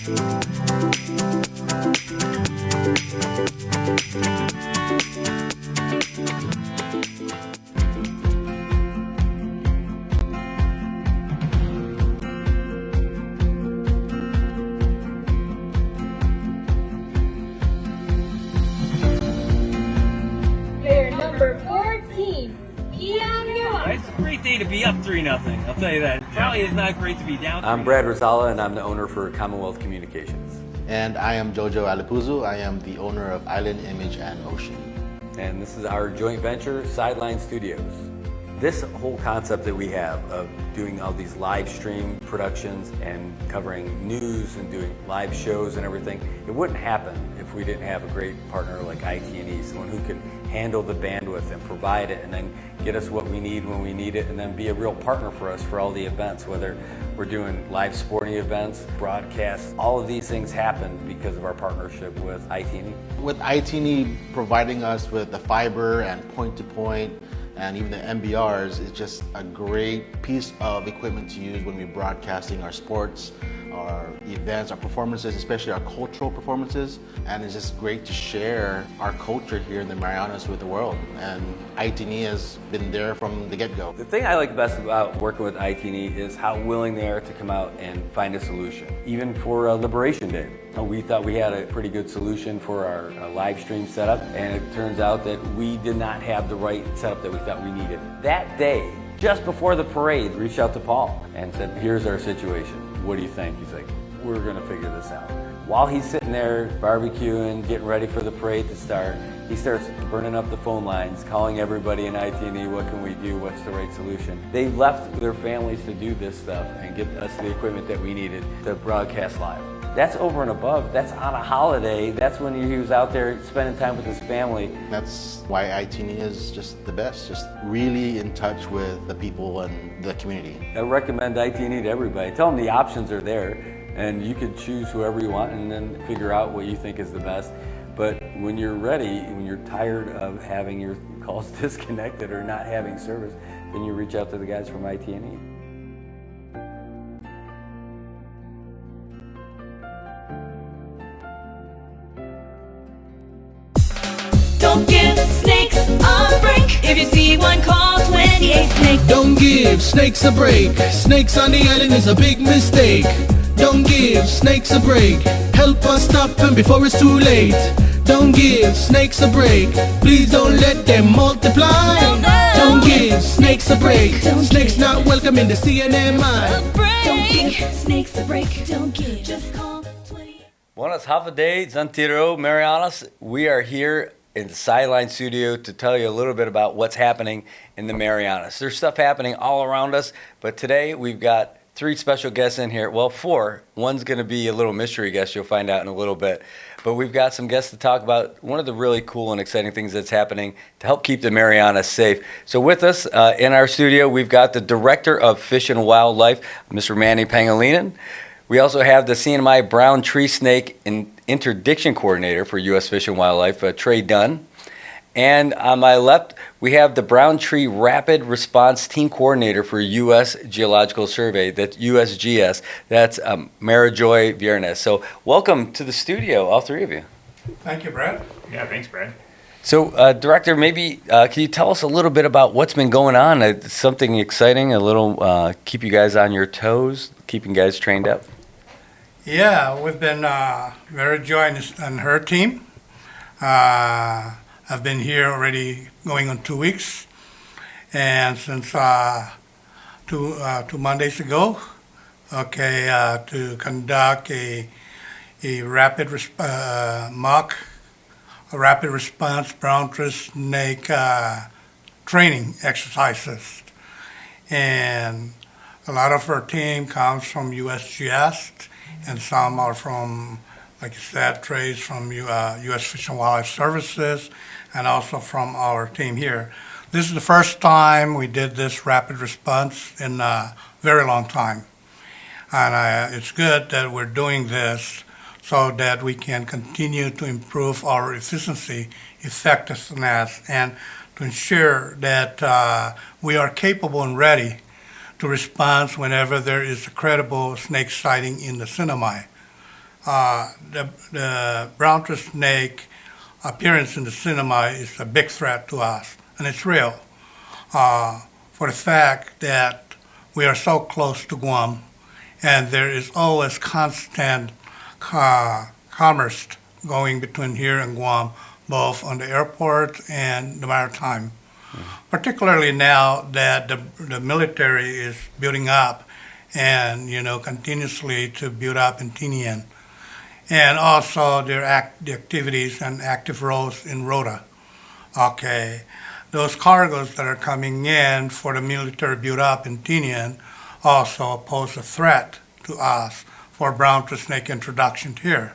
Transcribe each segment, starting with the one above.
It's a great day to be up 3-0. I'll tell you that. Probably is not great to be down. I'm Brad Rosala, and I'm the owner for Commonwealth Communications. And I am Jojo Alipuzu. I am the owner of Island Image and Motion. And this is our joint venture, Sideline Studios. This whole concept that we have of doing all these live stream productions and covering news and doing live shows and everything, it wouldn't happen if we didn't have a great partner like IT&E, someone who can handle the bandwidth and provide it and then get us what we need when we need it, and then be a real partner for us for all the events, whether we're doing live sporting events, broadcasts. All of these things happen because of our partnership with IT&E. With IT&E providing us with the fiber and point-to-point and even the MBRs, it's just a great piece of equipment to use when we're broadcasting our sports, our events, our performances, especially our cultural performances. And it's just great to share our culture here in the Marianas with the world. And IT&E has been there from the get-go. The thing I like best about working with IT&E is how willing they are to come out and find a solution. Even for Liberation Day, we thought we had a pretty good solution for our live stream setup, and it turns out that we did not have the right setup that we thought we needed. That day, just before the parade, reached out to Paul and said, here's our situation. What do you think? He's like, we're gonna figure this out. While he's sitting there barbecuing, getting ready for the parade to start, he starts burning up the phone lines, calling everybody in IT&E, what can we do, what's the right solution? They left their families to do this stuff and get us the equipment that we needed to broadcast live. That's over and above. That's on a holiday. That's when he was out there spending time with his family. That's why IT&E is just the best, just really in touch with the people and the community. I recommend IT&E to everybody. Tell them the options are there, and you can choose whoever you want and then figure out what you think is the best. But when you're ready, when you're tired of having your calls disconnected or not having service, then you reach out to the guys from IT&E. Don't give snakes a break. If you see one, call 28 Snake. Don't give snakes a break. Snakes on the island is a big mistake. Don't give snakes a break. Help us stop them before it's too late. Don't give snakes a break. Please don't let them multiply. Don't give snakes a break. Snakes not welcome in the CNMI. Don't give snakes a break. Don't give. Just call 28. Buenas Havaday, Zantiro, Marianas. We are here in the Sideline Studio to tell you a little bit about what's happening in the Marianas. There's stuff happening all around us, but today we've got 3 special guests in here. Well, 4. One's going to be a little mystery guest you'll find out in a little bit. But we've got some guests to talk about one of the really cool and exciting things that's happening to help keep the Marianas safe. So with us in our studio, we've got the Director of Fish and Wildlife, Mr. Manny Pangilinan. We also have the CNMI Brown Tree Snake and Interdiction Coordinator for U.S. Fish and Wildlife, Trey Dunn. And on my left, we have the Brown Tree Rapid Response Team Coordinator for U.S. Geological Survey, that's USGS. That's Marijoy Viernes. So welcome to the studio, all 3 of you. Thank you, Brad. Yeah, thanks, Brad. So, Director, maybe can you tell us a little bit about what's been going on? Something exciting, a little keep you guys on your toes, keeping guys trained up? Yeah, we've been Marijoy and her team. I've been here already going on 2 weeks, and since 2 Mondays ago, to conduct a rapid response brown tree snake training exercises, and a lot of our team comes from USGS, and some are from, like you said, Trey's from U.S. Fish and Wildlife Services, and also from our team here. This is the first time we did this rapid response in a very long time. And it's good that we're doing this so that we can continue to improve our efficiency, effectiveness, and to ensure that we are capable and ready to respond whenever there is a credible snake sighting in the CNMI. the brown-tree snake appearance in the CNMI is a big threat to us, and it's real. For the fact that we are so close to Guam, and there is always constant commerce going between here and Guam, both on the airport and the maritime. Particularly now that the military is building up and, continuously to build up in Tinian. And also the activities and active roles in Rota. Okay. Those cargoes that are coming in for the military build up in Tinian also pose a threat to us for brown-tree snake introduction here.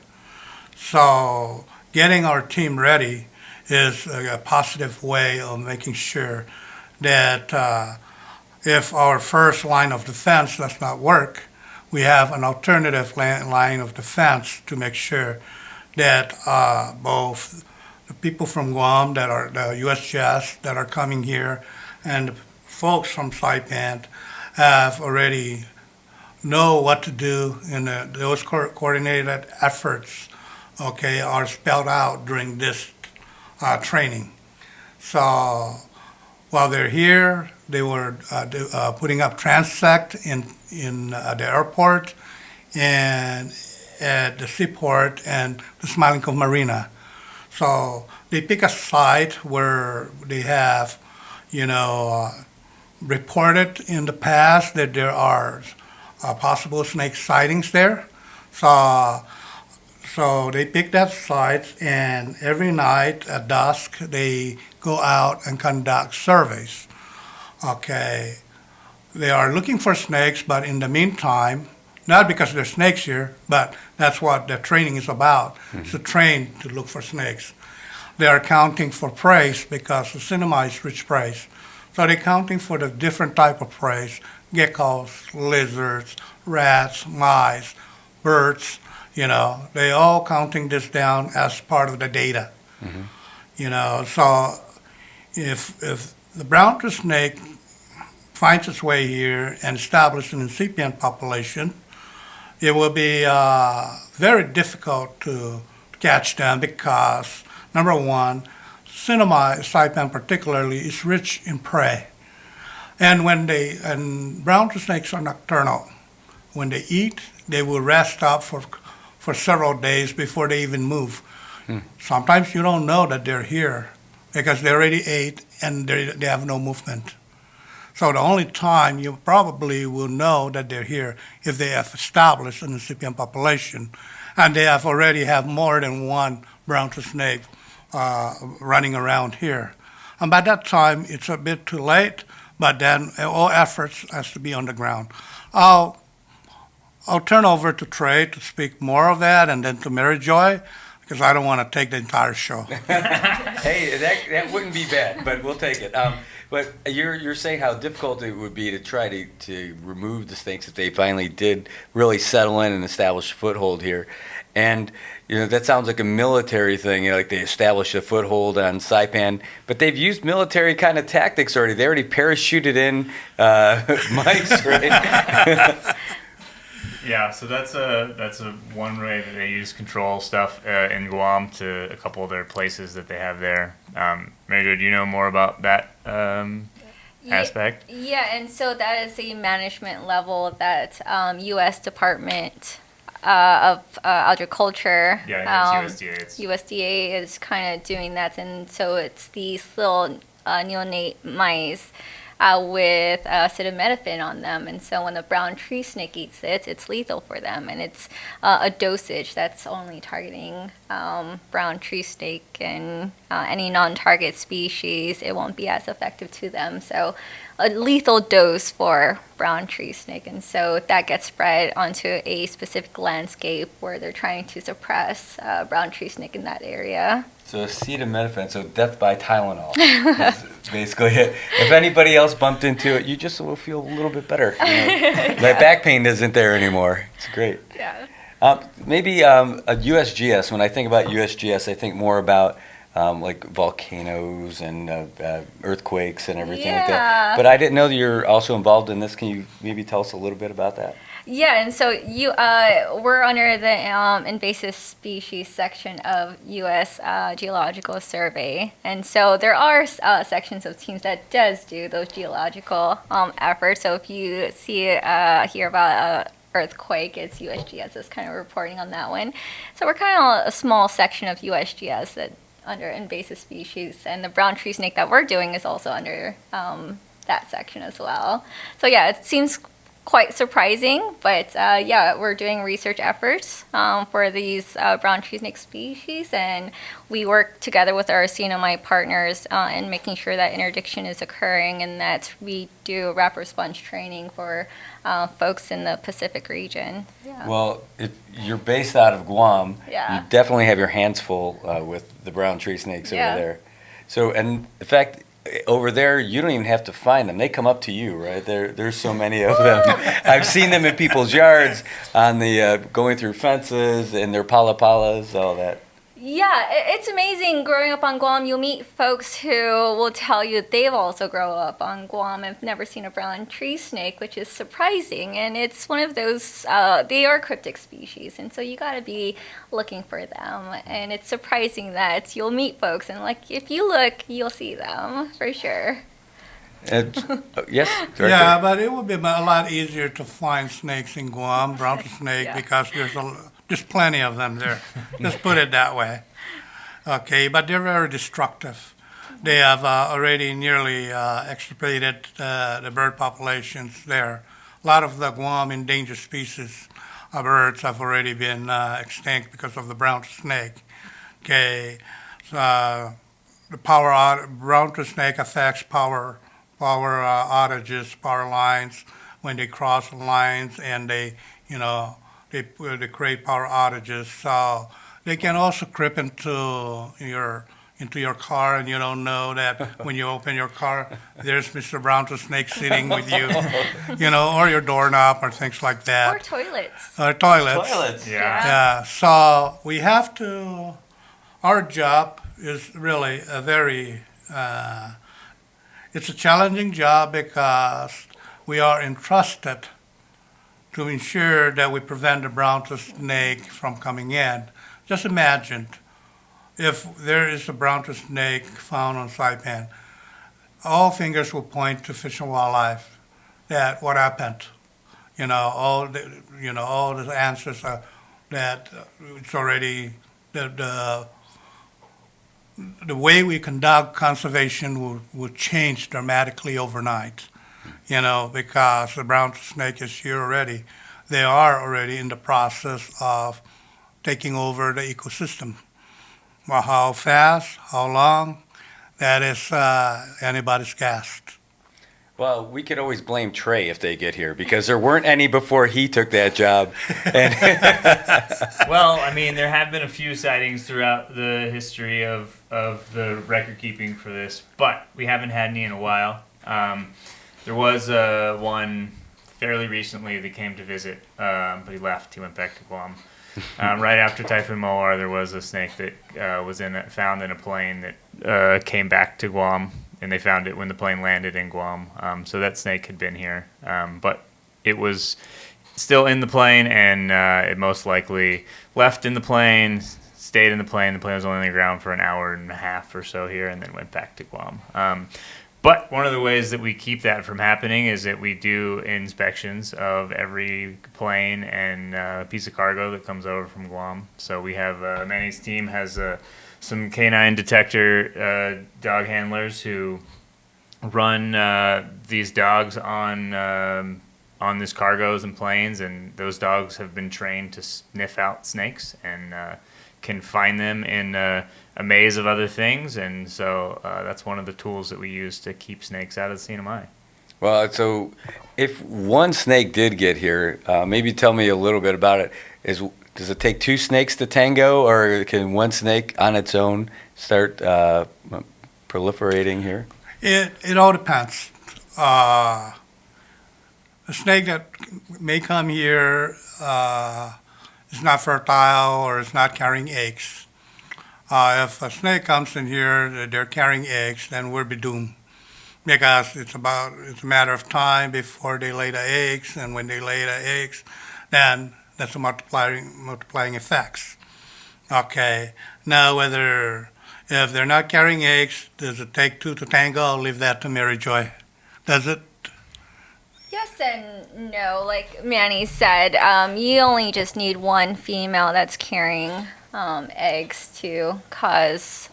So getting our team ready is a positive way of making sure that if our first line of defense does not work, we have an alternative line of defense to make sure that both the people from Guam that are the USGS that are coming here and the folks from Saipan have already know what to do, and those coordinated efforts, okay, are spelled out during this training. So while they're here, they were putting up transect in the airport and at the seaport and the Smiling Cove Marina. So they pick a site where they have, reported in the past that there are possible snake sightings there. So they pick that site, and every night at dusk they go out and conduct surveys. Okay, they are looking for snakes, but in the meantime, not because there's snakes here, but that's what the training is about, to train to look for snakes. They are counting for prey because the CNMI is rich prey. So they're counting for the different type of prey, geckos, lizards, rats, mice, birds, they all counting this down as part of the data. So if the brown-tree snake finds its way here and establishes an incipient population, it will be very difficult to catch them because, number one, CNMI, Saipan particularly, is rich in prey. And and brown-tree snakes are nocturnal. When they eat, they will rest up for several days before they even move. Sometimes you don't know that they're here because they already ate and they have no movement. So the only time you probably will know that they're here if they have established an incipient population and they have already have more than one brown-tree snake running around here. And by that time, it's a bit too late, but then all efforts has to be on the ground. I'll turn over to Trey to speak more of that, and then to Mary Joy, because I don't want to take the entire show. Hey, that wouldn't be bad, but we'll take it. But you're saying how difficult it would be to try to remove the snakes if they finally did really settle in and establish a foothold here. And that sounds like a military thing, like they established a foothold on Saipan, but they've used military kind of tactics already. They already parachuted in mice, right? Yeah, so that's a one way that they use control stuff in Guam to a couple of their places that they have there. Mary Jo, do you know more about that aspect? Yeah, and so that is a management level that U.S. Department of Agriculture. Yeah, it's USDA. USDA is kind of doing that, and so it's these little neonate mice with acetaminophen on them, and so when the brown tree snake eats it, it's lethal for them, and it's a dosage that's only targeting brown tree snake, and any non-target species, it won't be as effective to them. So a lethal dose for brown tree snake, and so that gets spread onto a specific landscape where they're trying to suppress brown tree snake in that area. So acetaminophen, so death by Tylenol, is basically it. If anybody else bumped into it, you just will feel a little bit better. That back pain isn't there anymore. It's great. Yeah. Maybe a USGS. When I think about USGS, I think more about like volcanoes and earthquakes and everything like that. But I didn't know that you're also involved in this. Can you maybe tell us a little bit about that? Yeah, and so we're under the invasive species section of U.S. Geological Survey, and so there are sections of teams that does do those geological efforts. So if you hear about earthquake, it's USGS that's kind of reporting on that one. So we're kind of a small section of USGS that under invasive species, and the brown tree snake that we're doing is also under that section as well. So yeah, it seems quite surprising, but yeah, we're doing research efforts for these brown tree snake species, and we work together with our CNMI partners in making sure that interdiction is occurring and that we do rapid response training for folks in the Pacific region. Yeah. Well, if you're based out of Guam, Yeah. you definitely have your hands full with the brown tree snakes Yeah. over there. So, and in fact, over there, you don't even have to find them. They come up to you, right? There's so many of them. I've seen them in people's yards on the going through fences and their palapalas, all that. Yeah, it's amazing growing up on Guam. You'll meet folks who will tell you they've also grown up on Guam and have never seen a brown tree snake, which is surprising. And it's one of those, they are cryptic species, and so you got to be looking for them. And it's surprising that you'll meet folks, and like if you look, you'll see them for sure. Yes, Director? Yeah, but it would be a lot easier to find snakes in Guam, brown snake, Yeah. because there's plenty of them there. Just put it that way. Okay, but they're very destructive. They have already nearly extirpated the bird populations there. A lot of the Guam endangered species of birds have already been extinct because of the brown snake. Okay, so the brown snake affects power outages, power lines when they cross the lines, and they create power outages. So they can also creep into your car, and you don't know that when you open your car, there's Mr. Brown Snake sitting with you, or your doorknob or things like that. Or toilets. Or toilets. Toilets. Yeah. So we have to. Our job is really it's a challenging job because we are entrusted to ensure that we prevent the brown snake from coming in. Just imagine if there is a brown snake found on Saipan, all fingers will point to Fish and Wildlife. That what happened? All the answers are that it's already the way we conduct conservation will change dramatically overnight, because the brown snake is here already. They are already in the process of taking over the ecosystem. Well, how fast, how long, that is anybody's guess. Well, we could always blame Trey if they get here because there weren't any before he took that job. And Well, I mean, there have been a few sightings throughout the history of the record keeping for this, but we haven't had any in a while. There was one fairly recently that came to visit, but he left. He went back to Guam. Right after Typhoon Mawar, there was a snake that was found in a plane that came back to Guam, and they found it when the plane landed in Guam. So that snake had been here, but it was still in the plane, and it most likely left in the plane, stayed in the plane. The plane was only on the ground for an hour and a half or so here, and then went back to Guam. But one of the ways that we keep that from happening is that we do inspections of every plane and piece of cargo that comes over from Guam. So we have Manny's team has some canine detector dog handlers who run these dogs on these cargoes and planes, and those dogs have been trained to sniff out snakes and can find them in a maze of other things, and so that's one of the tools that we use to keep snakes out of the CNMI. well, so if one snake did get here, maybe tell me a little bit about it. Does it take two snakes to tango, or can one snake on its own start proliferating here? It all depends. A snake that may come here is not fertile or is not carrying eggs. If a snake comes in here, they're carrying eggs, then we'll be doomed. because it's a matter of time before they lay the eggs, and when they lay the eggs, then that's a multiplying effects. Okay, now if they're not carrying eggs, does it take two to tango? I'll leave that to Mary Joy. Does it? Yes and no. Like Manny said, you only just need one female that's carrying eggs to cause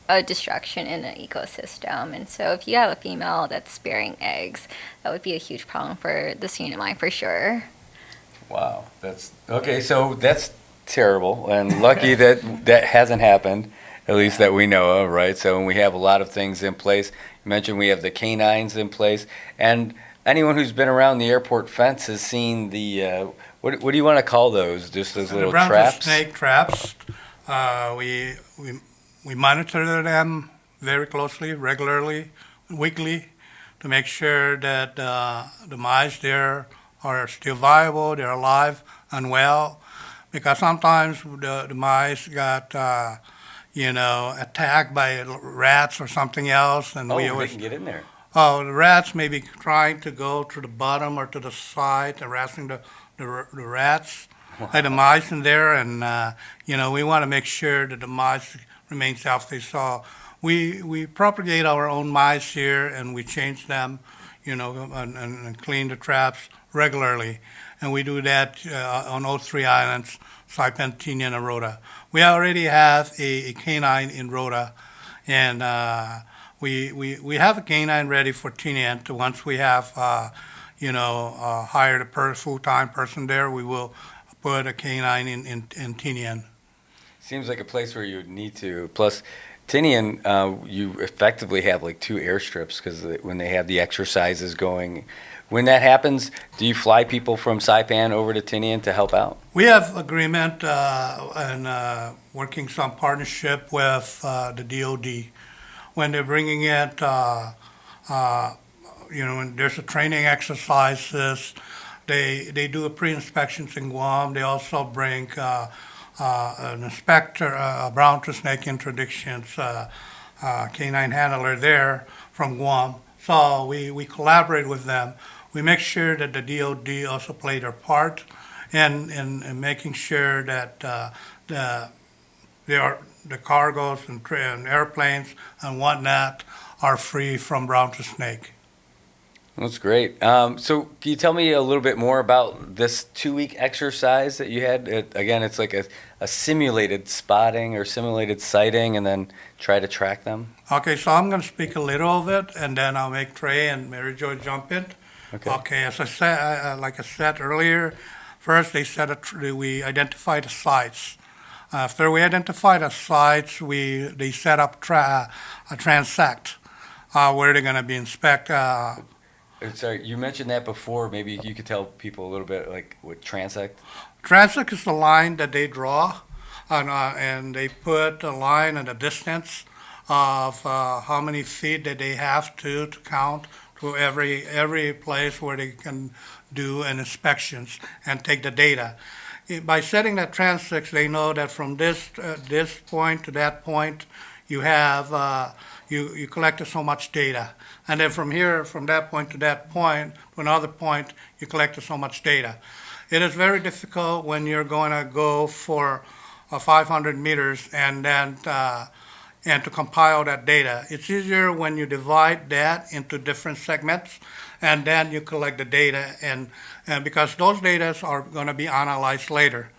a destruction in an ecosystem. And so if you have a female that's bearing eggs, that would be a huge problem for the CNMI for sure. Wow, that's okay. So that's terrible, and lucky that hasn't happened, at least that we know of, right? So when we have a lot of things in place, you mentioned we have the canines in place, and anyone who's been around the airport fence has seen the what do you want to call those? Just those little The brown traps? snake traps. We monitor them very closely, regularly, weekly, to make sure that the mice there are still viable, they're alive and well, because sometimes the mice got attacked by rats or something else, and Oh, we they always can get in there. the rats may be trying to go to the bottom or to the side, harassing the rats, like the mice in there, and we want to make sure that the mice remain healthy. So we propagate our own mice here, and we change them, and clean the traps regularly, and we do that on all three islands, Saipan, Tinian, and Rota. We already have a canine in Rota, and we have a canine ready for Tinian. Once we have hired a full-time person there, we will put a canine in Tinian. Seems like a place where you would need to. Plus, Tinian, you effectively have like two airstrips because when they have the exercises going, when that happens, do you fly people from Saipan over to Tinian to help out? We have agreement and working some partnership with the DOD. When they're bringing it, when there's a training exercises, they do a pre-inspections in Guam. They also bring an inspector, a brown to snake interdictions canine handler there from Guam. So we collaborate with them. We make sure that the DOD also play their part in making sure that the cargoes and airplanes and whatnot are free from brown to snake. That's great. So can you tell me a little bit more about this 2-week exercise that you had? Again, it's like a simulated spotting or simulated sighting, and then try to track them? Okay, so I'm going to speak a little of it, and then I'll make Trey and Mary Jo jump in. Okay, as I said, like I said earlier, first we identify the sites. After we identify the sites, they set up a transect where they're going to be inspected. Sorry, you mentioned that before. Maybe you could tell people a little bit like what transect? Transect is the line that they draw, and they put a line and a distance of how many feet that they have to count to every place where they can do an inspections and take the data. By setting that transect, they know that from this point to that point, you have you collected so much data, and then from that point to that point to another point, you collected so much data. It is very difficult when you're going to go for 500 meters and then and to compile that data. It's easier when you divide that into different segments, and then you collect the data, and because those data are going to be analyzed later.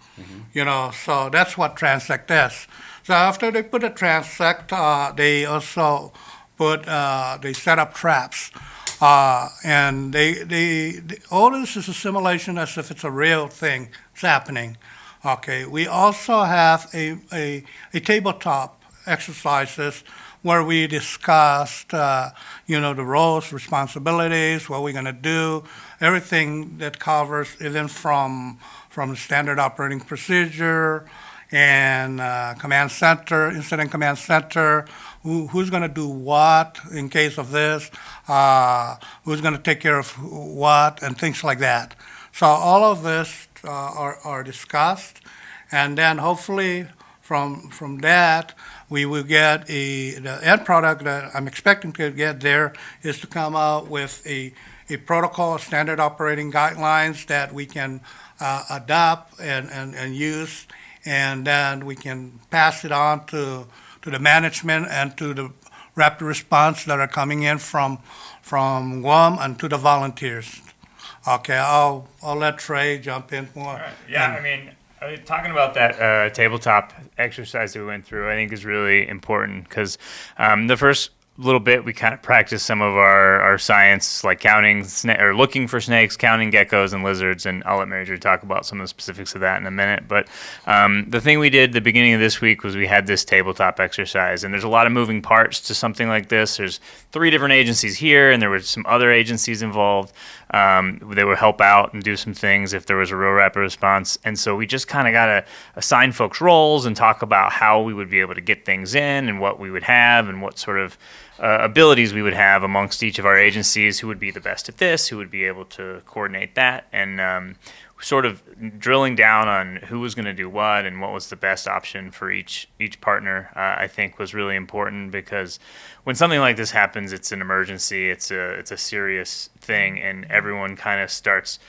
So that's what transect is. So after they put a transect, they also they set up traps, and they all this is a simulation as if it's a real thing. It's happening. Okay, we also have a tabletop exercises where we discussed, the roles, responsibilities, what we're going to do, everything that covers even from the standard operating procedure and command center, incident command center, who's going to do what in case of this, who's going to take care of what, and things like that. So all of this are discussed, and then hopefully from that, we will get the end product that I'm expecting to get there is to come out with a protocol, standard operating guidelines that we can adopt and use, and then we can pass it on to the management and to the rapid response that are coming in from Guam and to the volunteers. Okay, I'll let Trey jump in more. All right. Yeah, I mean, talking about that tabletop exercise that we went through, I think is really important because the first little bit we kind of practiced some of our science, like counting or looking for snakes, counting geckos and lizards, and I'll let Mary Jo talk about some of the specifics of that in a minute. But the thing we did the beginning of this week was we had this tabletop exercise, and there's a lot of moving parts to something like this. There's 3 different agencies here, and there were some other agencies involved. They would help out and do some things if there was a real rapid response. And so we just kind of got to assign folks roles and talk about how we would be able to get things in and what we would have and what sort of abilities we would have amongst each of our agencies, who would be the best at this, who would be able to coordinate that, and sort of drilling down on who was going to do what and what was the best option for each partner, I think was really important, because when something like this happens, it's an emergency, it's a serious thing, and everyone kind of starts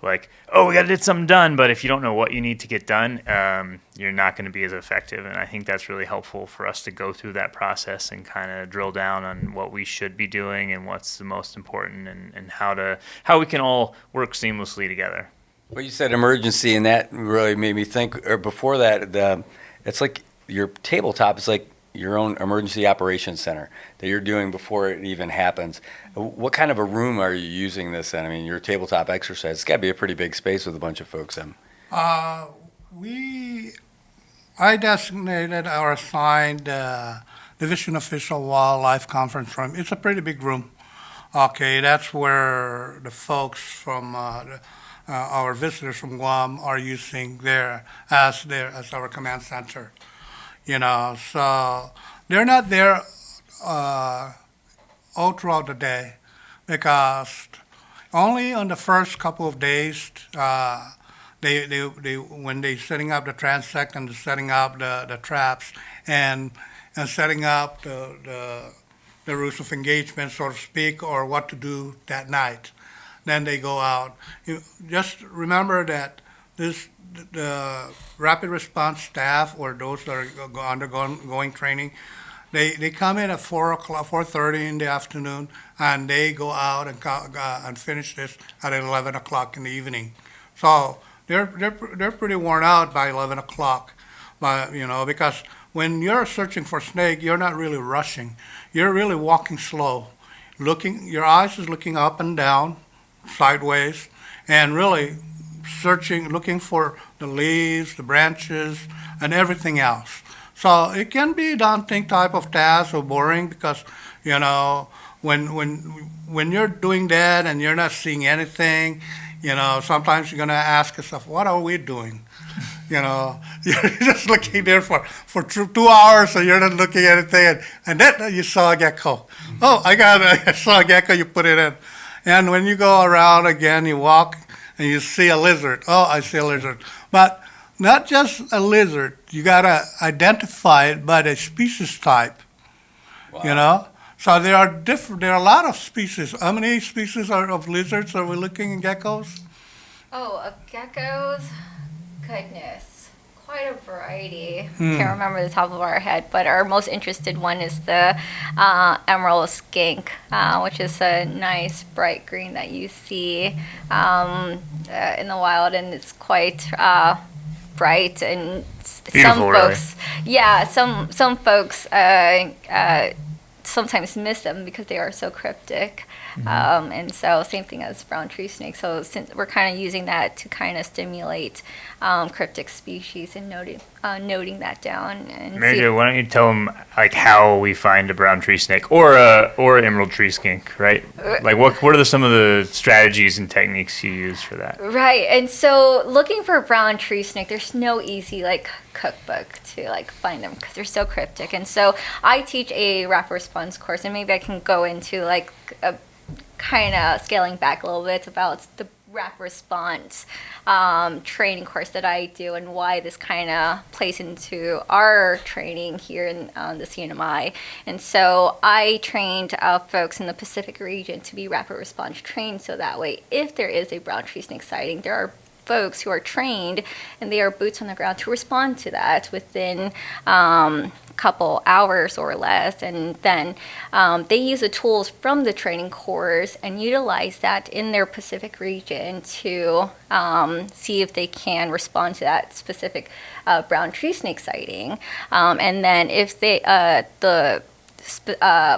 like, oh, we got to get something done, but if you don't know what you need to get done, you're not going to be as effective. And I think that's really helpful for us to go through that process and kind of drill down on what we should be doing and what's the most important, and how we can all work seamlessly together. Well, you said emergency, and that really made me think. Or before that, it's like your tabletop is like your own emergency operations center that you're doing before it even happens. What kind of a room are you using this in? I mean, your tabletop exercise, it's got to be a pretty big space with a bunch of folks in. I designated or assigned Division Official Wildlife Conference Room. It's a pretty big room. Okay, that's where the folks from our visitors from Guam are using as our command center. You know, so they're not there all throughout the day, because only on the first couple of days they when they setting up the transect and setting up the traps and setting up the rules of engagement, so to speak, or what to do that night. Then they go out. You just remember that the rapid response staff, or those that are undergoing training, they come in at 4:30 in the afternoon, and they go out and finish this at 11 o'clock in the evening. So they're pretty worn out by 11 o'clock, because when you're searching for snake, you're not really rushing. You're really walking slow, your eyes is looking up and down, sideways, and really searching, looking for the leaves, the branches, and everything else. So it can be a daunting type of task or boring, because, when you're doing that and you're not seeing anything, sometimes you're going to ask yourself, what are we doing? You're just looking there for 2 hours, and you're not looking at anything, and then you saw a gecko. Oh, I saw a gecko, you put it in. And when you go around again, you walk, and you see a lizard. Oh, I see a lizard. But not just a lizard. You got to identify it by the species type. Wow. So there are a lot of species. How many species of lizards are we looking at geckos? Oh, of geckos? Goodness. Quite a variety. Can't remember the top of our head, but our most interested one is the emerald skink, which is a nice bright green that you see in the wild, and it's quite bright. And beautiful, some folks, really. Yeah, some folks sometimes miss them because they are so cryptic. And so same thing as brown tree snake. So since we're kind of using that to kind of stimulate cryptic species and noting that down. And Mary Jo, why don't you tell them like how we find a brown tree snake or an emerald tree skink, right? Like what are some of the strategies and techniques you use for that? Right, and so looking for a brown tree snake, there's no easy cookbook to find them because they're so cryptic. And so I teach a rapid response course, and maybe I can go into a kind of scaling back a little bit about rapid response training course that I do, and why this kind of plays into our training here in the CNMI. And so I trained folks in the Pacific region to be rapid response trained, so that way if there is a brown tree snake sighting, there are folks who are trained and they are boots on the ground to respond to that within couple hours or less, and then they use the tools from the training course and utilize that in their Pacific region to see if they can respond to that specific brown tree snake sighting, and then if they the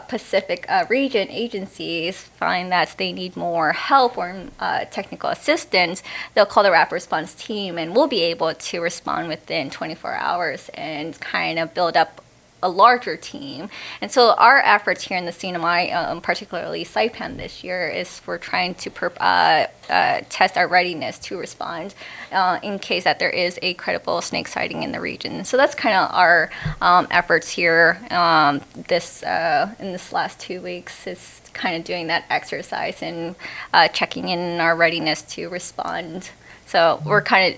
Pacific region agencies find that they need more help or technical assistance, they'll call the rapid response team, and we'll be able to respond within 24 hours and kind of build up a larger team. And so our efforts here in the CNMI, particularly Saipan this year, is we're trying to test our readiness to respond in case that there is a credible snake sighting in the region. So that's kind of our efforts here in this last 2 weeks, is kind of doing that exercise and checking in our readiness to respond. So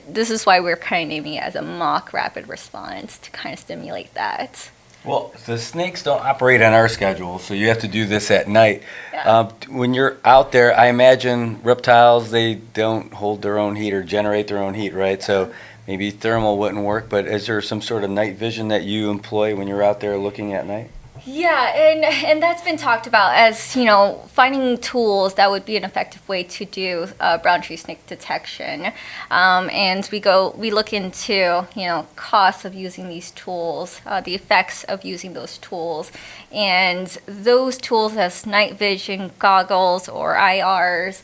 this is why we're kind of naming it as a mock rapid response, to kind of stimulate that. Well, the snakes don't operate on our schedule, so you have to do this at night. Yeah. When you're out there, I imagine reptiles, they don't hold their own heat or generate their own heat, right? So maybe thermal wouldn't work, but is there some sort of night vision that you employ when you're out there looking at night? Yeah, and that's been talked about as, finding tools that would be an effective way to do brown tree snake detection. And we look into, costs of using these tools, the effects of using those tools. And those tools as night vision goggles or IRs,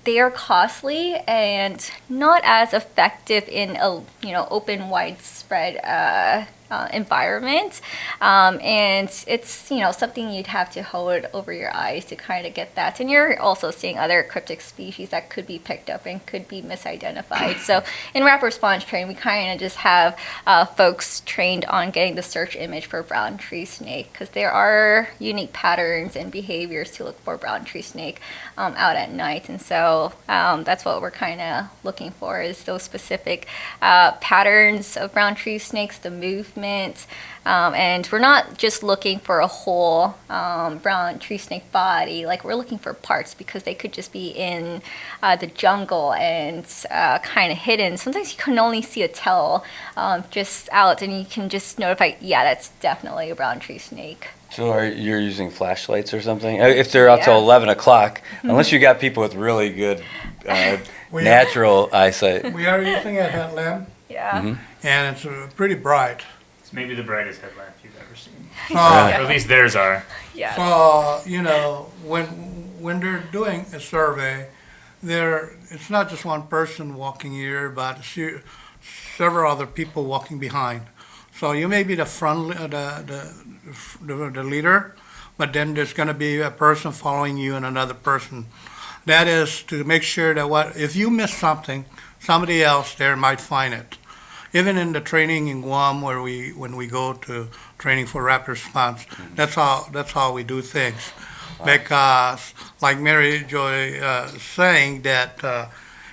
they are costly and not as effective in a open, widespread environment, and it's something you'd have to hold over your eyes to kind of get that. And you're also seeing other cryptic species that could be picked up and could be misidentified. So in rapid response training, we kind of just have folks trained on getting the search image for brown tree snake, because there are unique patterns and behaviors to look for brown tree snake out at night. And so that's what we're kind of looking for, is those specific patterns of brown tree snakes, the movement. And we're not just looking for a whole brown tree snake body. Like, we're looking for parts, because they could just be in the jungle and kind of hidden. Sometimes you can only see a tail just out, and you can just notify, yeah, that's definitely a brown tree snake. So you're using flashlights or something? If they're out till 11 o'clock, unless you got people with really good natural eyesight. We are using a headlamp, Yeah. and it's pretty bright. It's maybe the brightest headlamp you've ever seen. So, Or at least theirs are. Yeah. so when they're doing a survey, it's not just one person walking here, but several other people walking behind. So you may be the leader, but then there's going to be a person following you and another person. That is to make sure that if you miss something, somebody else there might find it. Even in the training in Guam, when we go to training for rapid response, that's how we do things. Because, like Mary Joy saying, that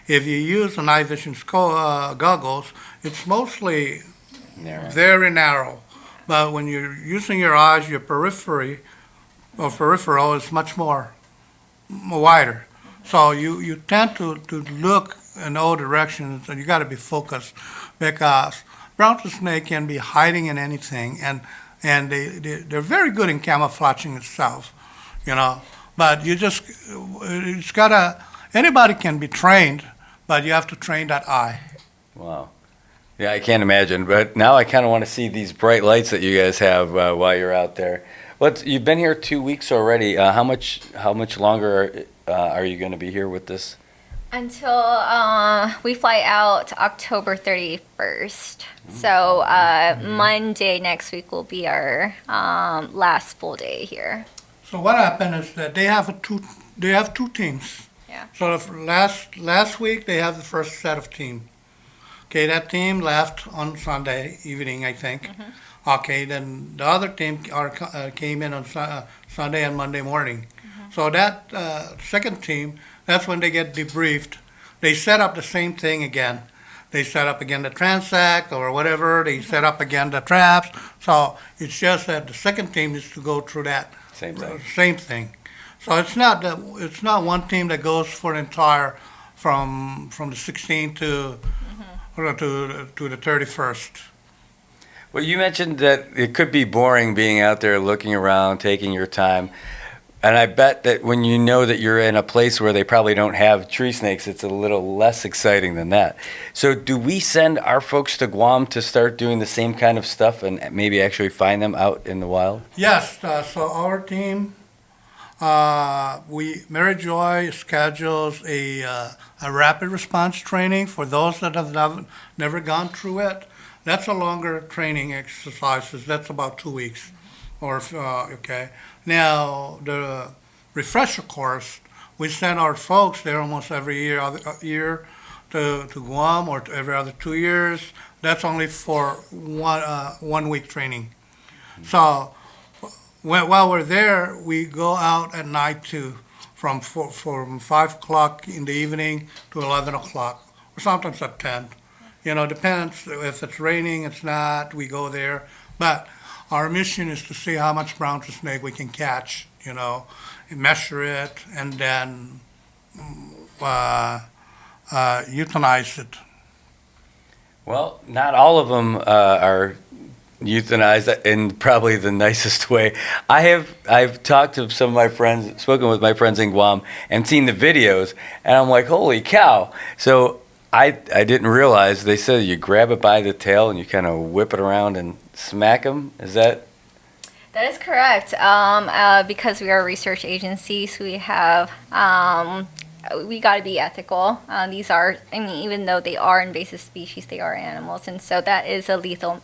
if you use the night vision goggles, it's mostly very narrow. But when you're using your eyes, your peripheral is much more wider. So you tend to look in all directions, and you got to be focused, because brown tree snake can be hiding in anything, and they're very good in camouflaging itself, But anybody can be trained, but you have to train that eye. Wow. Yeah, I can't imagine. But now I kind of want to see these bright lights that you guys have while you're out there. You've been here 2 weeks already. How much longer are you going to be here with this? Until we fly out October 31st. So Monday next week will be our last full day here. So what happened is that they have two teams. Yeah. So last week they have the first set of team. Okay, that team left on Sunday evening, I think. Mm-hmm. Okay, then the other team came in on Sunday and Monday morning. Mm-hmm. So that second team, that's when they get debriefed. They set up the same thing again. They set up again the transact or whatever. They set up again the traps. So it's just that the second team is to go through that same thing. So it's not one team that goes for an entire from the 16th to the 31st. Well, you mentioned that it could be boring being out there looking around, taking your time. And I bet that when you know that you're in a place where they probably don't have tree snakes, it's a little less exciting than that. So do we send our folks to Guam to start doing the same kind of stuff and maybe actually find them out in the wild? Yes, so our team, Mary Joy schedules a rapid response training for those that have never gone through it. That's a longer training exercises. That's about 2 weeks. Okay. Now, the refresher course, we send our folks there almost every year to Guam, or every other 2 years. That's only for 1 week training. So while we're there, we go out at night from 5 o'clock in the evening to 11 o'clock, or sometimes at 10. Depends. If it's raining, it's not, we go there. But our mission is to see how much brown tree snake we can catch, and measure it, and then euthanize it. Well, not all of them are euthanized in probably the nicest way. I've talked to some of my friends, spoken with my friends in Guam, and seen the videos, and I'm like, holy cow! So I didn't realize they said you grab it by the tail and you kind of whip it around and smack them. Is that? That is correct. Because we are a research agency, so we have we got to be ethical. These are, even though they are invasive species, they are animals, and so that is a lethal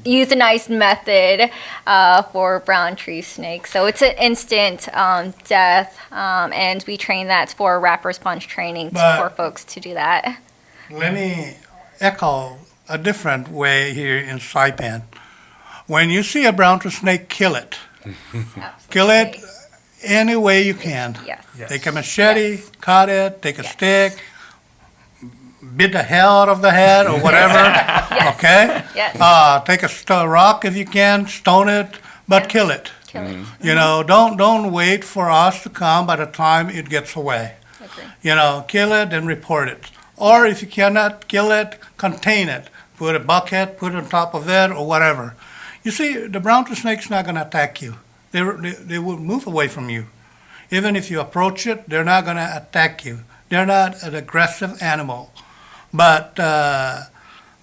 euthanized method for brown tree snakes. So it's an instant death, and we train that for rapid response training for folks to do that. Let me echo a different way here in Saipan. When you see a brown tree snake, kill it. Kill it any way you can. Yes. Take a machete, cut it, take a stick, beat the hell out of the head or whatever. Okay? Yes. Take a rock if you can, stone it, but kill it. Kill it. Don't wait for us to come by the time it gets away. Agree. Kill it and report it. Or if you cannot kill it, contain it. Put a bucket, put it on top of it, or whatever. You see, the brown tree snake's not going to attack you. They will move away from you. Even if you approach it, they're not going to attack you. They're not an aggressive animal. But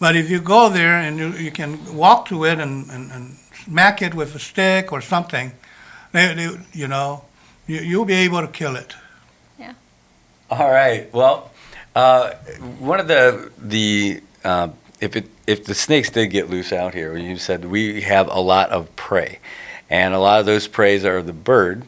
if you go there and you can walk to it and smack it with a stick or something, you'll be able to kill it. Yeah. All right. Well, one of the if the snakes did get loose out here, you said we have a lot of prey, and a lot of those preys are the bird.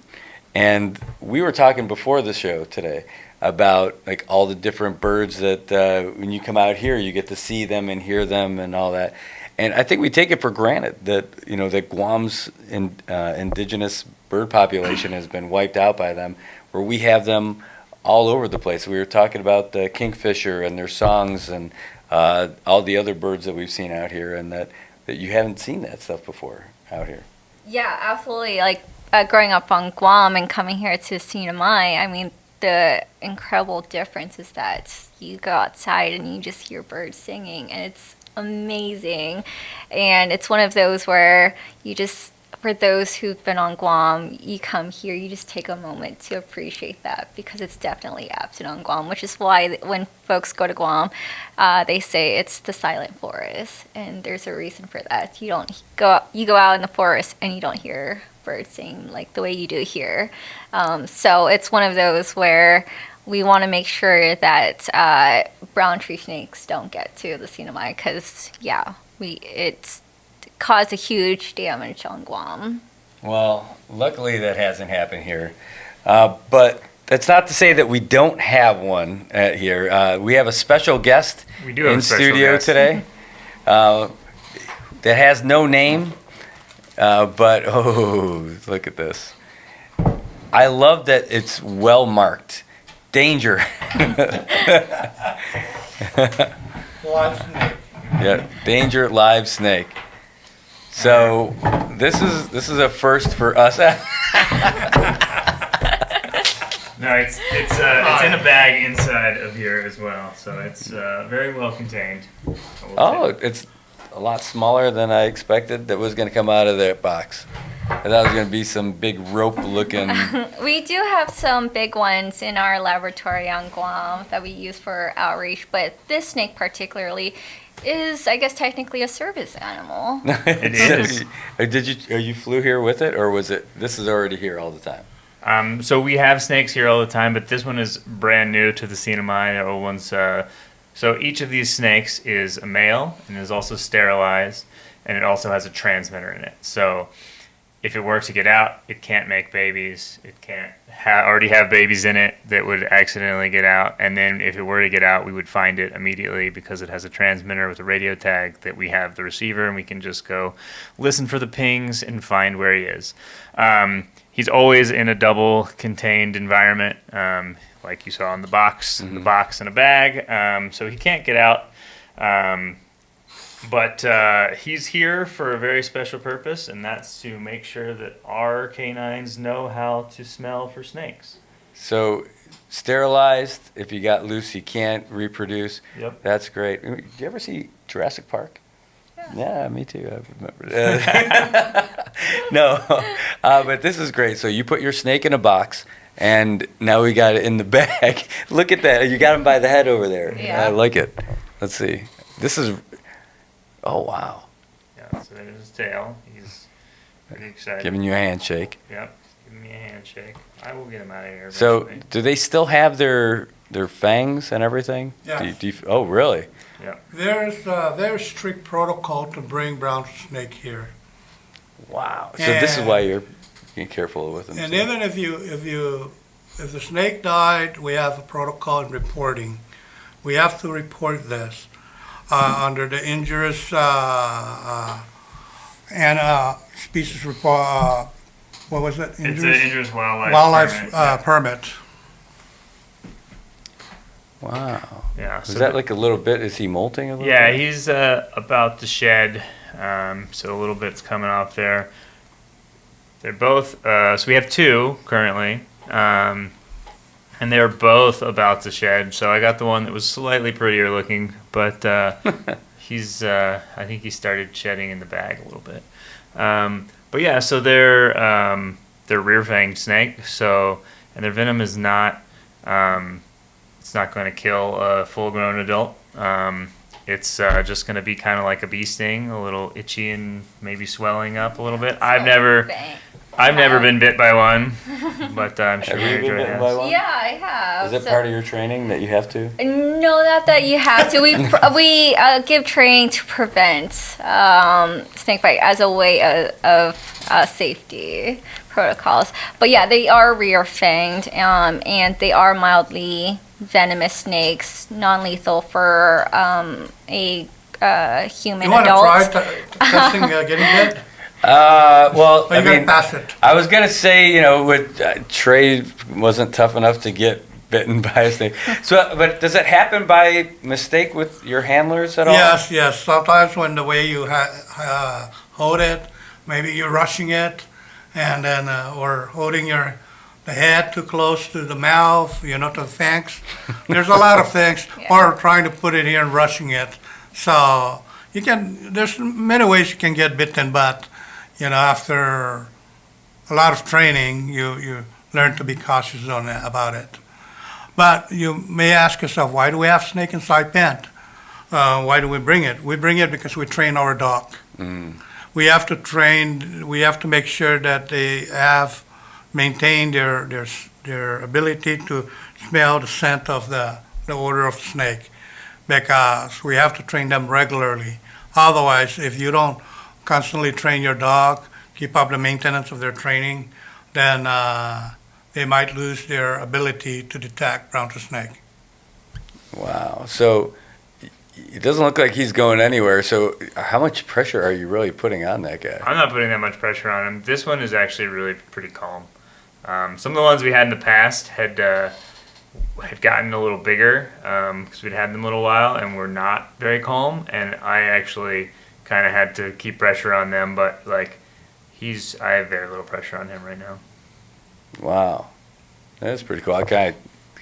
And we were talking before the show today about like all the different birds that when you come out here, you get to see them and hear them and all that. And I think we take it for granted that that Guam's indigenous bird population has been wiped out by them, where we have them all over the place. We were talking about the kingfisher and their songs and all the other birds that we've seen out here, and that you haven't seen that stuff before out here. Yeah, absolutely. Like growing up on Guam and coming here to CNMI, the incredible difference is that you go outside and you just hear birds singing, and it's amazing. And it's one of those where for those who've been on Guam, you come here, you just take a moment to appreciate that, because it's definitely absent on Guam, which is why when folks go to Guam, they say it's the silent forest, and there's a reason for that. You go out in the forest and you don't hear birds sing like the way you do here. So it's one of those where we want to make sure that brown tree snakes don't get to the CNMI, because it's caused a huge damage on Guam. Well, luckily that hasn't happened here. But that's not to say that we don't have one here. We have a special guest in studio today that has no name, but look at this. I love that it's well marked. Danger. Live snake. Yeah, danger live snake. So this is a first for us. No, it's in a bag inside of here as well, so it's very well contained. Oh, it's a lot smaller than I expected that was going to come out of that box. I thought it was going to be some big rope looking. We do have some big ones in our laboratory on Guam that we use for outreach, but this snake particularly is, I guess, technically a service animal. It is. You flew here with it, or was it? This is already here all the time. So we have snakes here all the time, but this one is brand new to the CNMI. The old ones. So each of these snakes is a male and is also sterilized, and it also has a transmitter in it. So if it were to get out, it can't make babies. It can't already have babies in it that would accidentally get out. And then if it were to get out, we would find it immediately because it has a transmitter with a radio tag that we have the receiver, and we can just go listen for the pings and find where he is. He's always in a double contained environment, like you saw in the box, the box and a bag. So he can't get out. But he's here for a very special purpose, and that's to make sure that our canines know how to smell for snakes. So sterilized. If you got loose, you can't reproduce. Yep. That's great. Did you ever see Jurassic Park? Yeah, me too. I remember. No, but this is great. So you put your snake in a box, and now we got it in the bag. Look at that. You got him by the head over there. Yeah. I like it. Let's see. This is. Oh wow. Yeah, so there's his tail. He's pretty excited. Giving you a handshake. Yep, giving me a handshake. I will get him out of here So eventually. do they still have their fangs and everything? Yeah. Oh really? There's strict protocol to bring brown snake here. Wow. So this is why you're being careful with them. And too. even if the snake died, we have a protocol in reporting. We have to report this under the injurious species report. What was it? It's an injurious wildlife permit. Wow. Yeah. Is that like a little bit? Is he molting a little Yeah, bit? he's about to shed, so a little bit's coming off there. They're both, so we have two currently, and they're both about to shed. So I got the one that was slightly prettier looking, but he's, I think he started shedding in the bag a little bit. But yeah, so they're rear-fanged snake, so, and their venom is not, it's not going to kill a full-grown adult. It's just going to be kind of like a bee sting, a little itchy and maybe swelling up a little bit. I've never been bit by one, but I'm sure Have you you been enjoy bitten it. by one? Yeah, I have. Is that part of your training that you have to? No, not that you have to. We give training to prevent snake bite as a way of safety protocols. But yeah, they are rear-fanged, and they are mildly venomous snakes, non-lethal for a human You want to adult. try testing getting bit? Well, Or you gonna pass it? I was gonna say, with Trey wasn't tough enough to get bitten by a snake. So, but does it happen by mistake with your handlers at all? Yes. Sometimes when the way you hold it, maybe you're rushing it, and then or holding the head too close to the mouth, to the fangs. There's a lot of things, or trying to put it here and rushing it. So there's many ways you can get bitten, but after a lot of training, you learn to be cautious about it. But you may ask yourself, why do we have snake inside pen? Why do we bring it? We bring it because we train our dog. We have to make sure that they have maintained their ability to smell the scent of the odor of the snake, because we have to train them regularly. Otherwise, if you don't constantly train your dog, keep up the maintenance of their training, then they might lose their ability to detect brown-tooth snake. Wow. So it doesn't look like he's going anywhere. So how much pressure are you really putting on that guy? I'm not putting that much pressure on him. This one is actually really pretty calm. Some of the ones we had in the past had gotten a little bigger because we'd had them a little while and were not very calm. And I actually kind of had to keep pressure on them, but like I have very little pressure on him right now. Wow, that's pretty cool. Can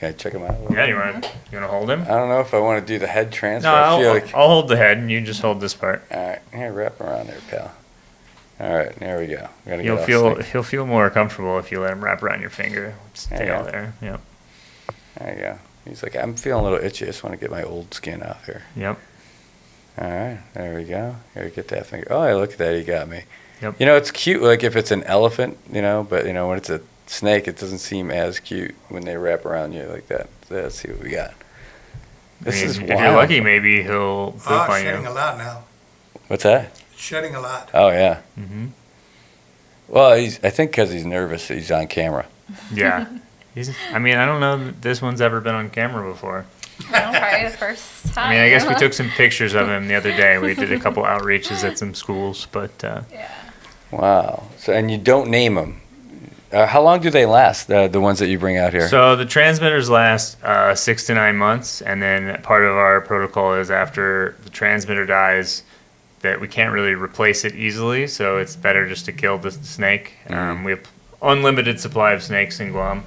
I check him out? Yeah, you wanna hold him? I don't know if I want to do the head transfer. No, I feel like. I'll hold the head and you just hold this part. All right, here, wrap around there, pal. All right, there we go. Gotta He'll get off feel snake. he'll feel more comfortable if you let him wrap around your finger. Stay There you out go. there. Yep. There you go. He's like, I'm feeling a little itchy. I just want to get my old skin off here. Yep. All right, there we go. Gotta get that finger. Oh, yeah, look at that. He got me. Yep. You know, it's cute, like if it's an elephant, but when it's a snake, it doesn't seem as cute when they wrap around you like that. So let's see what we got. This is if wild. you're lucky, maybe he'll poop on Shedding you. a lot now. What's that? It's shedding a lot. Oh, yeah. Mm-hmm. Well, I think because he's nervous, he's on camera. Yeah. I don't know that this one's ever been on camera before. Probably the first time. I guess we took some pictures of him the other day. We did a couple outreaches at some schools, but Yeah. Wow. So, and you don't name them. How long do they last, the ones that you bring out here? So the transmitters last 6 to 9 months, and then part of our protocol is after the transmitter dies, that we can't really replace it easily, so it's better just to kill the snake. We have unlimited supply of snakes in Guam,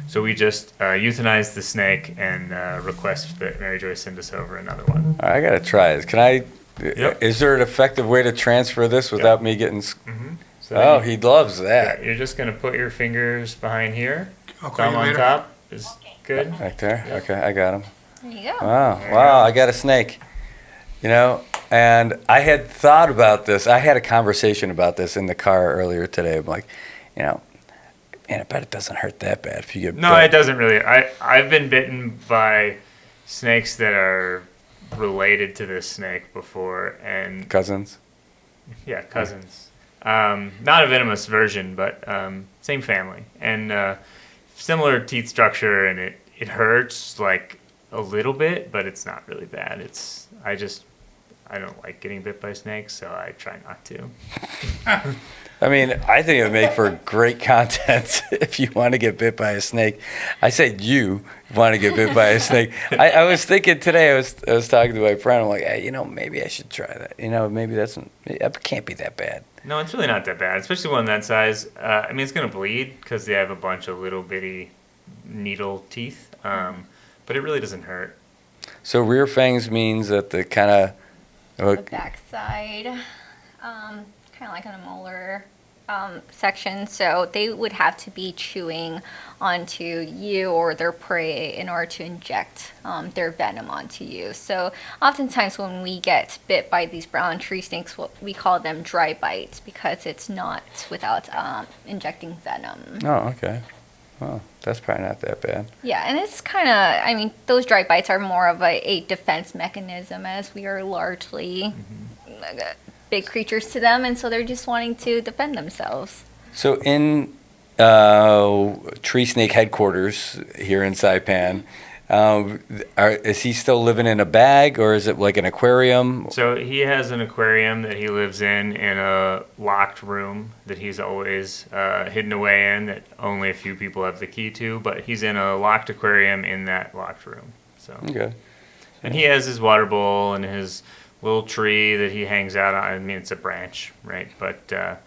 so we just euthanize the snake and request that Mary Joy send us over another one. I got to try this. Can I? Yep. Is there an effective way to transfer this without me getting? So He loves that. You're just gonna put your fingers behind here. I'll call Thumb you on later. top is good. Right there. Okay, I got him. There you go. Wow, I got a snake. And I had thought about this. I had a conversation about this in the car earlier today. I'm like, man, I bet it doesn't hurt that bad if you get No, bit. it doesn't really. I've been bitten by snakes that are related to this snake before, and Cousins? yeah, cousins. Not a venomous version, but same family and similar teeth structure, and it hurts like a little bit, but it's not really bad. I don't like getting bit by snakes, so I try not to. I mean, I think it would make for great content if you want to get bit by a snake. I said you want to get bit by a snake. I was thinking today, I was talking to my friend, I'm like, hey, maybe I should try that. Maybe it can't be that bad. No, it's really not that bad, especially one that size. It's going to bleed because they have a bunch of little bitty needle teeth, but it really doesn't hurt. So rear fangs means that the kind of... The backside, kind of like on a molar section. So they would have to be chewing onto you or their prey in order to inject their venom onto you. So oftentimes when we get bit by these brown tree snakes, we call them dry bites because it's not without injecting venom. Oh, okay. Well, that's probably not that bad. Yeah, and it's kind of, those dry bites are more of a defense mechanism as we are largely big creatures to them, and so they're just wanting to defend themselves. So in Tree Snake headquarters here in Saipan, is he still living in a bag, or is it like an aquarium? So he has an aquarium that he lives in a locked room that he's always hidden away in, that only a few people have the key to, but he's in a locked aquarium in that locked room. So Okay. And he has his water bowl and his little tree that he hangs out on. It's a branch, right? But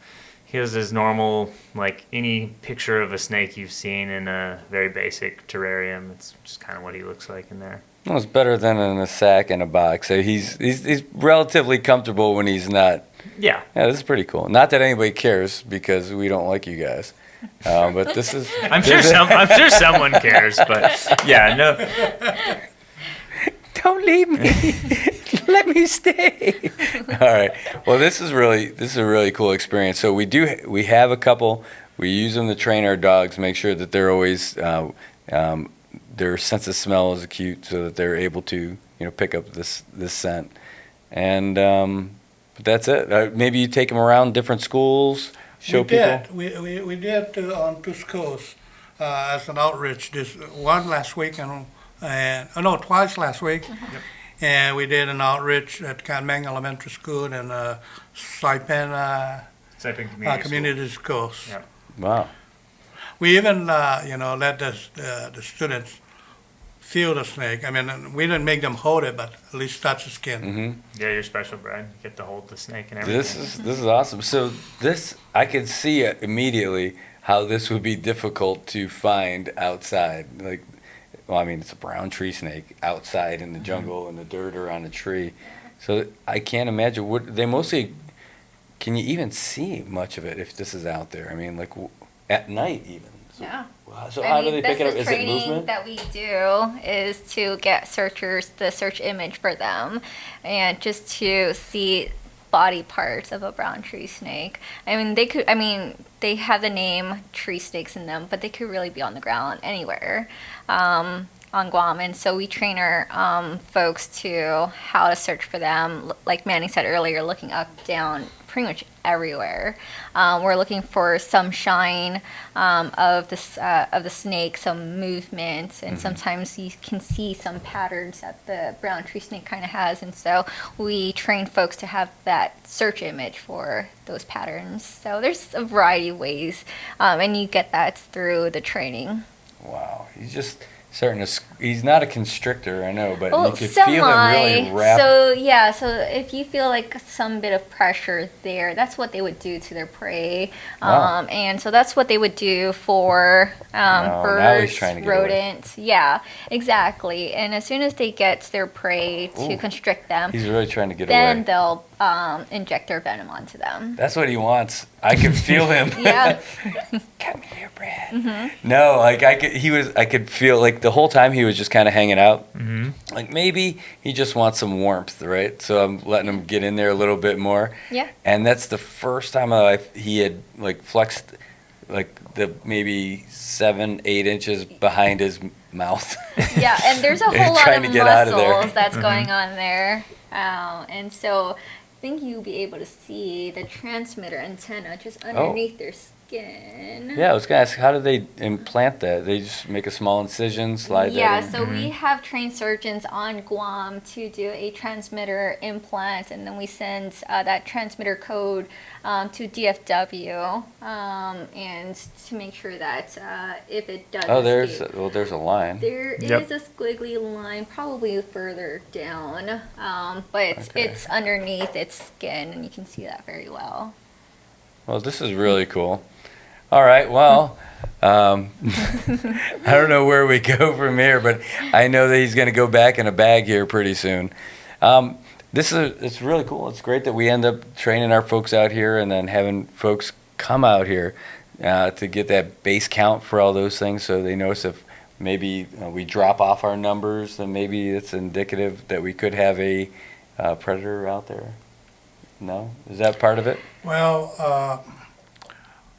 he has his normal, like any picture of a snake you've seen in a very basic terrarium. It's just kind of what he looks like in there. Well, it's better than in a sack and a box. So he's relatively comfortable when he's not. Yeah. Yeah, this is pretty cool. Not that anybody cares because we don't like you guys, but this is. I'm sure someone cares, but yeah, no. Don't leave me. Let me stay. All right. Well, this is a really cool experience. So we have a couple. We use them to train our dogs, make sure that they're always their sense of smell is acute, so that they're able to pick up this scent. And but that's it. Maybe you take them around different schools, show people. We did on two schools as an outreach. This one last week twice last week. Mm-hmm. And we did an outreach at Kanmeng Elementary School and Saipan type in community. community schools. Yeah. Wow. We even, let the students feel the snake. I mean, we didn't make them hold it, but at least touch the skin. Mm-hmm. Yeah, you're special, Brad. You get to hold the snake and everything. This is awesome. So this, I could see immediately how this would be difficult to find outside. Like, well, I mean, it's a brown tree snake outside in the jungle in the dirt or on a tree. So I can't imagine. Would they mostly? Can you even see much of it if this is out there? I mean, like at night even. So, Yeah. wow. So how do they pick it up? The Is it training movement? that we do is to get searchers the search image for them, and just to see body parts of a brown tree snake. I mean, they could. I mean, they have the name tree snakes in them, but they could really be on the ground anywhere. On Guam, and so we train our folks to how to search for them. Like Manny said earlier, looking up, down, pretty much everywhere. We're looking for some shine of the snake, some movement, and sometimes you can see some patterns that the brown tree snake kind of has. And so we train folks to have that search image for those patterns. So there's a variety of ways, and you get that through the training. Wow. He's just starting to. He's not a constrictor, I know, but Well, you could feel him really wrap. So yeah, so if you feel like some bit of pressure there, that's what they would do to their prey, Wow. and so that's what they would do for now birds, he's trying to get away. rodents. Yeah, exactly. And as soon as they get their prey to Ooh. constrict them, He's really trying to get then away. they'll inject their venom onto them. That's what he wants. I could feel him. Yeah. Come here, Brad. No, like I could feel like the whole time he was just kind of hanging out. Mm-hmm. Like maybe he just wants some warmth, right? So I'm letting him get in there a little bit more. Yeah. And that's the first time in my life he had like flexed like the maybe 7-8 inches behind his mouth. Yeah, and there's a whole lot Trying of to get out of there. muscles that's going on there, and so I think you'll be able to see the transmitter antenna just underneath their skin. Yeah, I was gonna ask, how do they implant that? They just make a small incision, slide Yeah, that in? so we have trained surgeons on Guam to do a transmitter implant, and then we send that transmitter code to DFW, and to make sure that if it does Oh, escape, there's a line. there is Yep. a squiggly line, probably further down, but Okay. it's underneath its skin, and you can see that very well. Well, this is really cool. All right, well, I don't know where we go from here, but I know that he's going to go back in a bag here pretty soon. It's really cool. It's great that we end up training our folks out here and then having folks come out here to get that base count for all those things, so they notice if maybe we drop off our numbers, then maybe it's indicative that we could have a predator out there. No? Is that part of it? Well,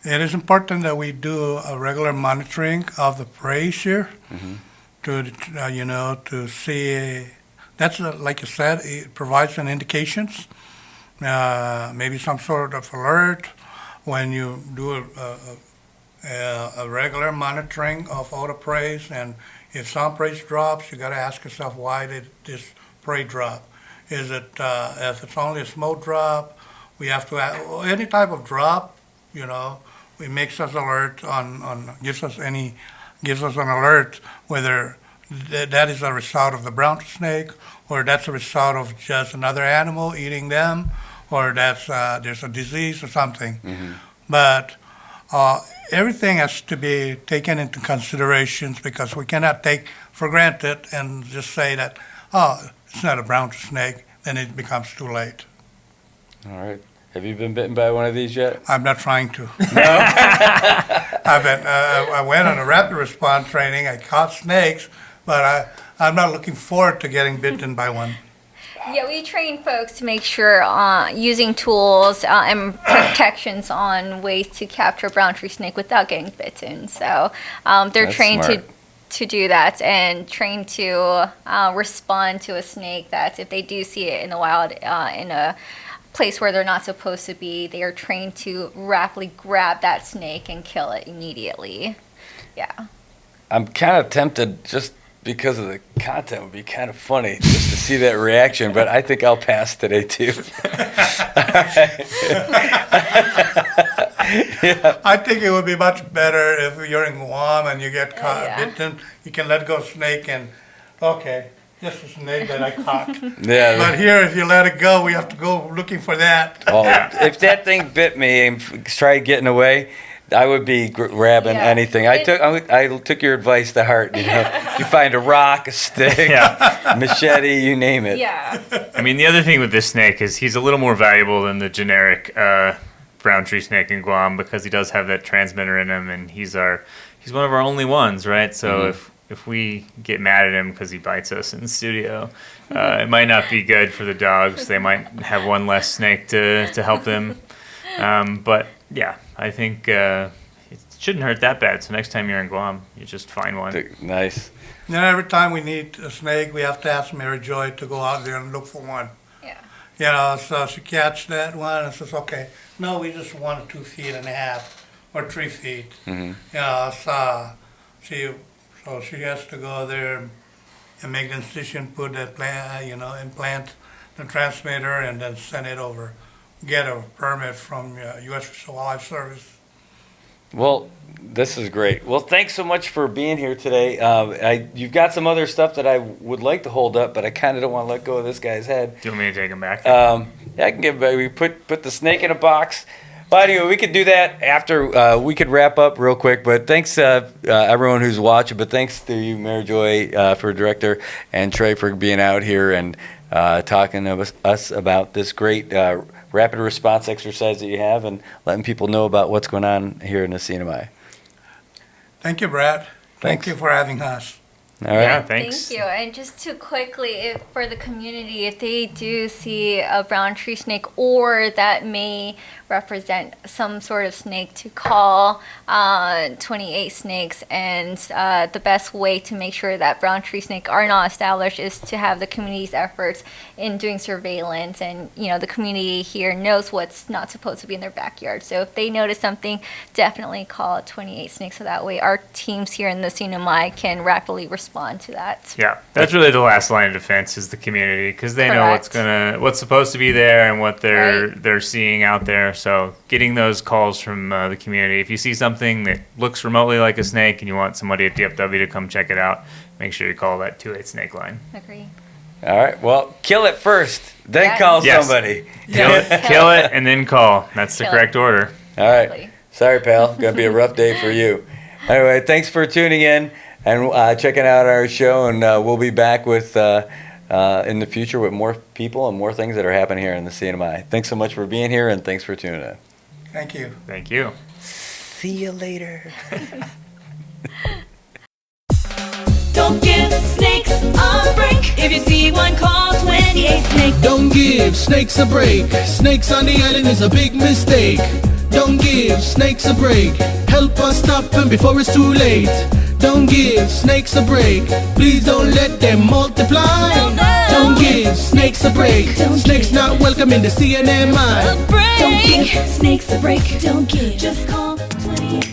it is important that we do a regular monitoring of the prey here to see. That's like you said, it provides an indications, maybe some sort of alert when you do a regular monitoring of all the preys, and if some prey drops, you got to ask yourself, why did this prey drop? Is it if it's only a small drop? We have to any type of drop, it makes us alert gives us an alert whether that is a result of the brown snake, or that's a result of just another animal eating them, or that's there's a disease or something. But everything has to be taken into considerations, because we cannot take for granted and just say that, oh, it's not a brown snake, then it becomes too late. All right. Have you been bitten by one of these yet? I'm not trying to. I went on a rapid response training. I caught snakes, but I'm not looking forward to getting bitten by one. Yeah, we train folks to make sure using tools and protections on ways to capture brown tree snake without getting bitten. So they're That's trained smart. to do that, and trained to respond to a snake that if they do see it in the wild in a place where they're not supposed to be, they are trained to rapidly grab that snake and kill it immediately. Yeah. I'm kind of tempted, just because of the content, would be kind of funny just to see that reaction. But I think I'll pass today too. Yeah. I think it would be much better if you're in Guam and you get caught, Yeah. bitten, you can let go snake and, okay, just a snake that I caught. Yeah. But here, if you let it go, we have to go looking for that. Oh, if that thing bit me and tried getting away, I would be grabbing Yeah. anything. I took your advice to heart. You know, you find a rock, a stick, Yeah. machete, you name it. Yeah. I mean, the other thing with this snake is he's a little more valuable than the generic brown tree snake in Guam because he does have that transmitter in him, and he's one of our only ones, right? So if we get mad at him because he bites us in the studio, it might not be good for the dogs. They might have one less snake to help them. But yeah, I think it shouldn't hurt that bad. So next time you're in Guam, you just find one. Nice. Then every time we need a snake, we have to ask Mary Joy to go out there and look for one. Yeah. You know, so she catch that one and says, okay, no, we just want 2.5 feet or 3 feet. Mm-hmm. You know, so she has to go there and make the incision, put that implant the transmitter, and then send it over. Get a permit from U.S. Wildlife Service. Well, this is great. Well, thanks so much for being here today. You've got some other stuff that I would like to hold up, but I kind of don't want to let go of this guy's head. Do you want me to take him back? Yeah, I can give. We put the snake in a box. But anyway, we could do that after. We could wrap up real quick. But thanks everyone who's watching. But thanks to you, Mary Joy, for director, and Trey for being out here and talking to us about this great rapid response exercise that you have, and letting people know about what's going on here in the CNMI. Thank you, Brad. Thanks. Thank you for having us. All right. Yeah, thanks. Thank you. And just to quickly, for the community, if they do see a brown tree snake or that may represent some sort of snake, to call 28 snakes. And the best way to make sure that brown tree snake are not established is to have the community's efforts in doing surveillance. And, you know, the community here knows what's not supposed to be in their backyard. So if they notice something, definitely call 28 snakes. So that way our teams here in the CNMI can rapidly respond to that. Yeah, that's really the last line of defense is the community because they know what's supposed to be there and what they're seeing out there. So getting those calls from the community. If you see something that looks remotely like a snake and you want somebody at DFW to come check it out, make sure you call that 28 snake line. Agree. All right. Well, kill it first, then Yes. call Yes. somebody. Kill it, and then call. That's the Kill correct order. All right. Exactly. Sorry, pal. Gonna be a rough day for you. Anyway, thanks for tuning in and checking out our show, and we'll be back with in the future with more people and more things that are happening here in the CNMI. Thanks so much for being here, and thanks for tuning in. Thank you. Thank you. See you later. Don't give snakes a break. If you see one, call 28 snakes. Don't give snakes a break. Snakes on the island is a big mistake. Don't give snakes a break. Help us stop them before it's too late. Don't give snakes a break. Please don't let them multiply. No. Don't give snakes a break. Don't Snakes give. not welcome in the CNMI. A break. Don't give snakes a break. Don't give. Just call 28.